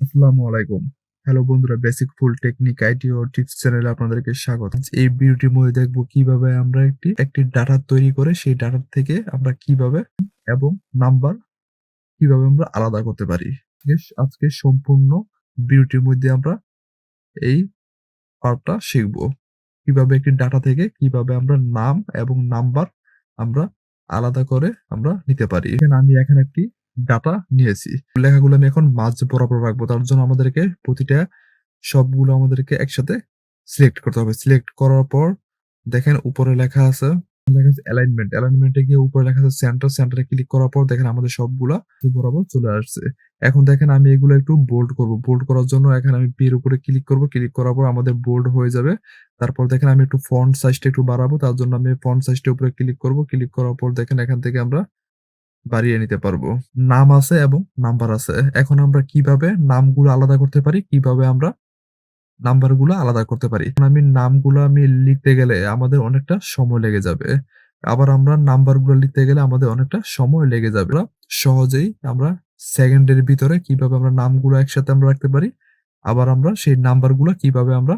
আসসালামু আলাইকুম। হ্যালো বন্ধুরা, বেসিক ফুল টেকনিক আইটি ও টিপস চ্যানেলে আপনাদেরকে স্বাগত। এই ভিডিওটির মধ্যে দেখব কিভাবে আমরা একটি ডাটা তৈরি করে সেই ডাটা থেকে আমরা কিভাবে এবং নাম্বার কিভাবে আমরা আলাদা করতে পারি। আজকে সম্পূর্ণ ভিডিওটির মধ্যে আমরা এই পার্টটা শিখব। কিভাবে একটি ডাটা থেকে কিভাবে আমরা নাম এবং নাম্বার আমরা আলাদা করে আমরা নিতে পারি। আমি এখানে একটি ডাটা নিয়েছি। লেখাগুলো আমি এখন মাঝ বরাবর রাখবো। তার জন্য আমাদেরকে প্রতিটা সবগুলো আমাদেরকে একসাথে সিলেক্ট করতে হবে। সিলেক্ট করার পর দেখেন উপরে লেখা আছে অ্যালাইনমেন্ট। অ্যালাইনমেন্টে গিয়ে উপরে লেখা আছে সেন্টার। সেন্টারে ক্লিক করার পর দেখেন আমাদের সবগুলা বরাবর চলে আসছে। এখন দেখেন আমি এগুলো একটু বোল্ড করব। বোল্ড করার জন্য এখানে আমি পি এর উপরে ক্লিক করব। ক্লিক করার পর আমাদের বোল্ড হয়ে যাবে। তারপর দেখেন আমি একটু ফন্ট সাইজটা একটু বাড়াবো। তার জন্য আমি ফন্ট সাইজটার উপরে ক্লিক করব। ক্লিক করার পর দেখেন এখান থেকে আমরা বাড়িয়ে নিতে পারবো। নাম আছে এবং নাম্বার আছে। এখন আমরা কিভাবে নামগুলো আলাদা করতে পারি, কিভাবে আমরা নাম্বারগুলো আলাদা করতে পারি। এখন নামগুলো লিখতে গেলে আমাদের অনেকটা সময় লেগে যাবে। আবার আমরা নাম্বারগুলো লিখতে গেলে আমাদের অনেকটা সময় লেগে যাবে। সহজেই আমরা সেকেন্ডের ভিতরে কিভাবে আমরা নামগুলো একসাথে আমরা রাখতে পারি, আবার আমরা সেই নাম্বারগুলো কিভাবে আমরা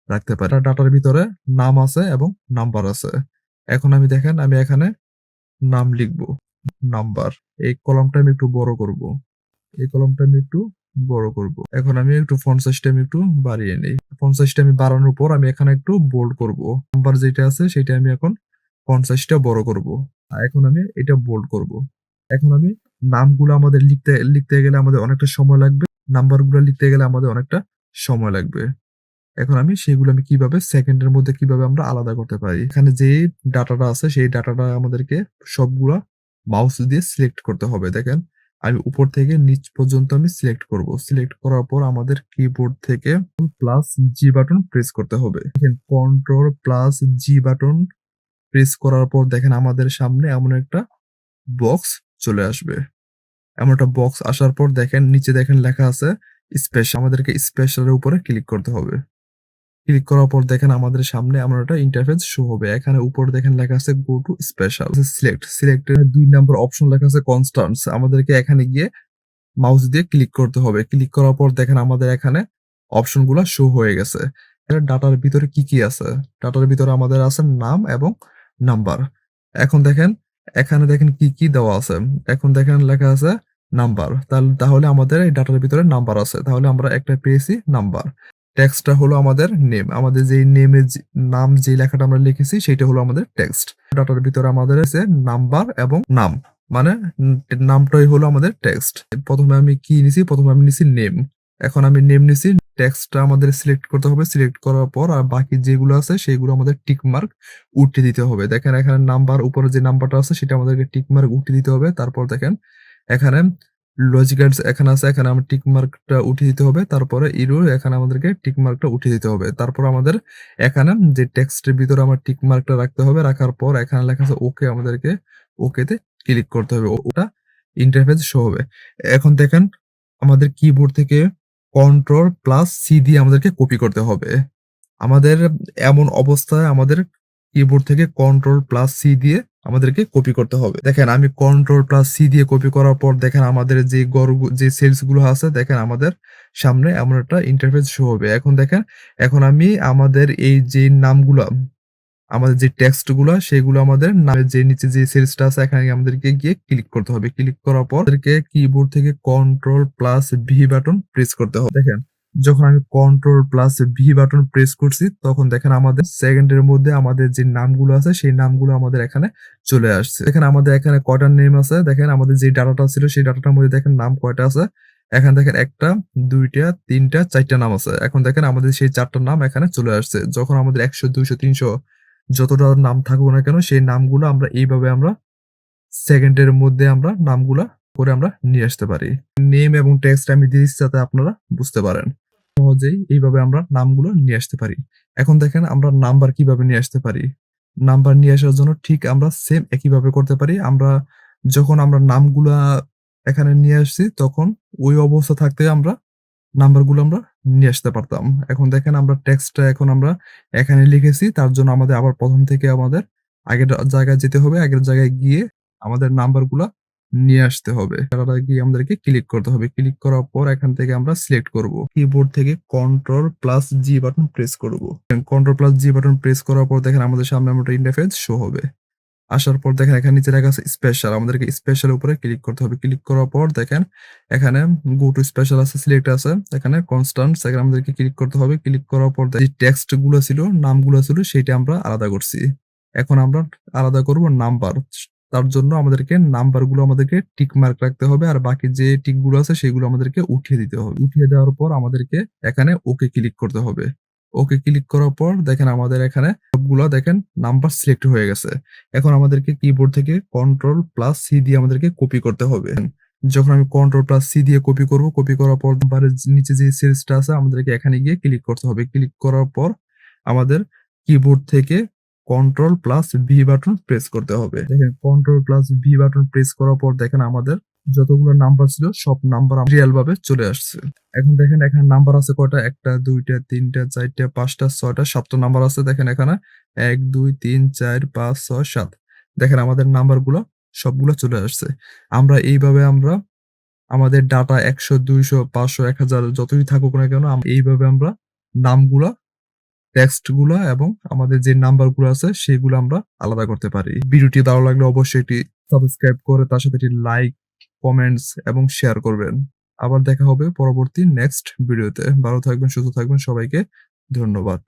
রাখতে পারি। ডাটার ভিতরে নাম আছে এবং নাম্বার আছে। এখন আমি এখানে নাম লিখবো, নাম্বার। এই কলামটা আমি একটু বড় করব। এই কলামটা আমি একটু বড় করব। এখন আমি একটু ফন্ট সাইজটা আমি একটু বাড়িয়ে নেই। ফন্ট সাইজটা আমি বাড়ানোর পর আমি এখানে একটু বোল্ড করব। নাম্বার যেটা আছে সেটা আমি এখন ফন্ট সাইজটা বড় করব। আর এখন আমি এটা বোল্ড করব। এখন আমি নামগুলো আমাদের লিখতে গেলে আমাদের অনেকটা সময় লাগবে। নাম্বারগুলো লিখতে গেলে আমাদের অনেকটা সময় লাগবে। এখন সেগুলো কিভাবে সেকেন্ডের মধ্যে কিভাবে আমরা আলাদা করতে পারি। এখানে যে ডাটাটা আছে সেই ডাটাটা আমাদেরকে সবগুলা মাউস দিয়ে সিলেক্ট করতে হবে। দেখেন আমি উপর থেকে নিচ পর্যন্ত আমি সিলেক্ট করব। সিলেক্ট করার পর আমাদের কিবোর্ড থেকে প্লাস জি বাটন প্রেস করতে হবে। দেখেন কন্ট্রোল প্লাস জি বাটন প্রেস করার পর দেখেন আমাদের সামনে এমন একটা বক্স চলে আসবে। এমন একটা বক্স আসার পর দেখেন নিচে দেখেন লেখা আছে স্পেশাল। আমাদেরকে স্পেশালের উপরে ক্লিক করতে হবে। ক্লিক করার পর দেখেন আমাদের সামনে এমন একটা ইন্টারফেস শো হবে। এখানে উপরে দেখেন লেখা আছে গো টু স্পেশাল। সিলেক্টের ২ নাম্বার অপশন লেখা আছে কনস্ট্যান্টস। আমাদেরকে এখানে গিয়ে মাউস দিয়ে ক্লিক করতে হবে। ক্লিক করার পর দেখেন আমাদের এখানে অপশনগুলা শো হয়ে গেছে। এর ডাটার ভিতরে কি আছে? ডাটার ভিতরে আমাদের আছে নাম এবং নাম্বার। এখন দেখেন এখানে দেখেন কি দেওয়া আছে। এখন দেখেন লেখা আছে নাম্বার। তাহলে আমাদের এই ডাটার ভিতরে নাম্বার আছে। তাহলে আমরা একটা পেয়েছি নাম্বার। টেক্সটটা হলো আমাদের নেম। আমাদের যেই নেমে নাম যে লেখাটা আমরা লিখেছি সেটা হলো আমাদের টেক্সট। ডাটার ভিতরে আমাদের আছে নাম্বার এবং নাম। মানে নামটাই হলো আমাদের টেক্সট। প্রথমে আমি কি নিছি? প্রথমে আমি নিছি নেম। এখন আমি নেম নিছি। টেক্সটটা আমাদের সিলেক্ট করতে হবে। সিলেক্ট করার পর আর বাকি যেগুলো আছে সেগুলো আমাদের টিক মার্ক উঠিয়ে দিতে হবে। দেখেন এখানে নাম্বার উপরে যে নাম্বারটা আছে সেটা আমাদেরকে টিক মার্ক উঠিয়ে দিতে হবে। তারপর দেখেন এখানে লজিক্যালস এখানে আছে। এখানে আমরা টিক মার্কটা উঠিয়ে দিতে হবে। তারপরে ইরো এখানে আমাদেরকে টিক মার্কটা উঠিয়ে দিতে হবে। তারপর আমাদের এখানে যে টেক্সটের ভিতরে আমার টিক মার্কটা রাখতে হবে। রাখার পর এখানে লেখা আছে ওকে, আমাদেরকে ওকেতে ক্লিক করতে হবে। ওটা ইন্টারফেস শো হবে। এখন দেখেন আমাদের কিবোর্ড থেকে কন্ট্রোল প্লাস সি দিয়ে আমাদেরকে কপি করতে হবে। আমাদের এমন অবস্থায় আমাদের কিবোর্ড থেকে কন্ট্রোল প্লাস সি দিয়ে আমাদেরকে কপি করতে হবে। দেখেন আমি কন্ট্রোল প্লাস সি দিয়ে কপি করার পর দেখেন আমাদের যে সেলস গুলো আছে দেখেন আমাদের সামনে এমন একটা ইন্টারফেস শো হবে। এখন দেখেন এখন আমি আমাদের এই যে নামগুলা আমাদের যে টেক্সট গুলা সেগুলো আমাদের নামের যে নিচে যে সেলসটা আছে এখানে আমাদেরকে গিয়ে ক্লিক করতে হবে। ক্লিক করার পর আমাদেরকে কিবোর্ড থেকে control plus V button press করতে হবে। দেখেন যখন আমি control plus V button press করছি তখন দেখেন আমাদের সেকেন্ডের মধ্যে আমাদের যে নামগুলো আছে সেই নামগুলো আমাদের এখানে চলে আসছে। দেখেন আমাদের এখানে কয়টা নেম আছে। দেখেন আমাদের যে ডাটাটা ছিল সেই ডাটাটার মধ্যে দেখেন নাম কয়টা আছে। এখানে দেখেন ১ টা, ২ টা, ৩ টা, ৪ টা নাম আছে। এখন দেখেন আমাদের সেই ৪ টা নাম এখানে চলে আসছে। যখন আমাদের ১০০, ২০০, ৩০০ যতটা নাম থাকুক না কেন সেই নামগুলো আমরা এইভাবে আমরা সেকেন্ডের মধ্যে আমরা নামগুলা করে আমরা নিয়ে আসতে পারি। নেম এবং টেক্সট আমি দিয়ে দিচ্ছি যাতে আপনারা বুঝতে পারেন। সহজেই এইভাবে আমরা নামগুলো নিয়ে আসতে পারি। এখন দেখেন আমরা নাম্বার কিভাবে নিয়ে আসতে পারি। নাম্বার নিয়ে আসার জন্য ঠিক আমরা সেম একইভাবে করতে পারি। যখন আমরা নামগুলা এখানে নিয়ে আসছি তখন ওই অবস্থা থাকতে আমরা নাম্বারগুলো আমরা নিয়ে আসতে পারতাম। এখন দেখেন আমরা টেক্সটটা এখন আমরা এখানে লিখেছি। তার জন্য আমাদের আবার ১ম থেকে আমাদের আগের জায়গায় যেতে হবে। আগের জায়গায় গিয়ে আমাদের নাম্বারগুলা নিয়ে আসতে হবে। ডাটাটা গিয়ে আমাদেরকে ক্লিক করতে হবে। ক্লিক করার পর এখান থেকে আমরা সিলেক্ট করব। কিবোর্ড থেকে Ctrl+G বাটন প্রেস করব। Ctrl+G বাটন প্রেস করার পর দেখেন আমাদের সামনে একটা ইন্টারফেস শো হবে। আসার পর দেখেন এখানে নিচে লেখা আছে স্পেশাল। আমাদেরকে স্পেশাল এর উপরে ক্লিক করতে হবে। ক্লিক করার পর দেখেন এখানে গো টু স্পেশাল আছে, সিলেক্ট আছে। এখানে কনস্ট্যান্টস এখানে আমাদেরকে ক্লিক করতে হবে। ক্লিক করার পর যে টেক্সট গুলো ছিল, নামগুলো ছিল সেটা আমরা আলাদা করছি। এখন আমরা আলাদা করব নাম্বার। তার জন্য আমাদেরকে নাম্বারগুলো আমাদেরকে টিক মার্ক রাখতে হবে। আর বাকি যে টিক গুলো আছে সেগুলো আমাদেরকে উঠিয়ে দিতে হবে। উঠিয়ে দেওয়ার পর আমাদেরকে এখানে ওকে ক্লিক করতে হবে। ওকে ক্লিক করার পর দেখেন আমাদের এখানে সবগুলা দেখেন নাম্বার সিলেক্ট হয়ে গেছে। এখন আমাদেরকে কিবোর্ড থেকে Ctrl+C দিয়ে আমাদেরকে কপি করতে হবে। যখন আমি Ctrl+C দিয়ে কপি করব, কপি করার পর বারের নিচে যে সেলসটা আছে আমাদেরকে এখানে গিয়ে ক্লিক করতে হবে। ক্লিক করার পর আমাদের কিবোর্ড থেকে Ctrl+V বাটন প্রেস করতে হবে। দেখেন Ctrl+V বাটন প্রেস করার পর দেখেন আমাদের যতগুলো নাম্বার ছিল সব নাম্বার রিয়াল ভাবে চলে আসছে। এখন দেখেন এখানে নাম্বার আছে কয়টা? ১ টা, ২ টা, ৩ টা, ৪ টা, ৫ টা, ৬ টা, ৭ টা নাম্বার আছে দেখেন এখানে। ১, ২, ৩, ৪, ৫, ৬, ৭। দেখেন আমাদের নাম্বারগুলো সবগুলো চলে আসছে। আমরা আমাদের ডাটা ১০০, ২০০, ৫০০, ১০০০ যতই থাকুক না কেন এইভাবে আমরা নামগুলা, টেক্সট গুলা এবং আমাদের যে নাম্বারগুলো আছে সেগুলো আমরা আলাদা করতে পারি। ভিডিওটি ভালো লাগলে অবশ্যই একটি সাবস্ক্রাইব করে তার সাথে একটি লাইক, কমেন্টস এবং শেয়ার করবেন। আবার দেখা হবে পরবর্তী নেক্সট ভিডিওতে। ভালো থাকবেন, সুস্থ থাকবেন। সবাইকে ধন্যবাদ।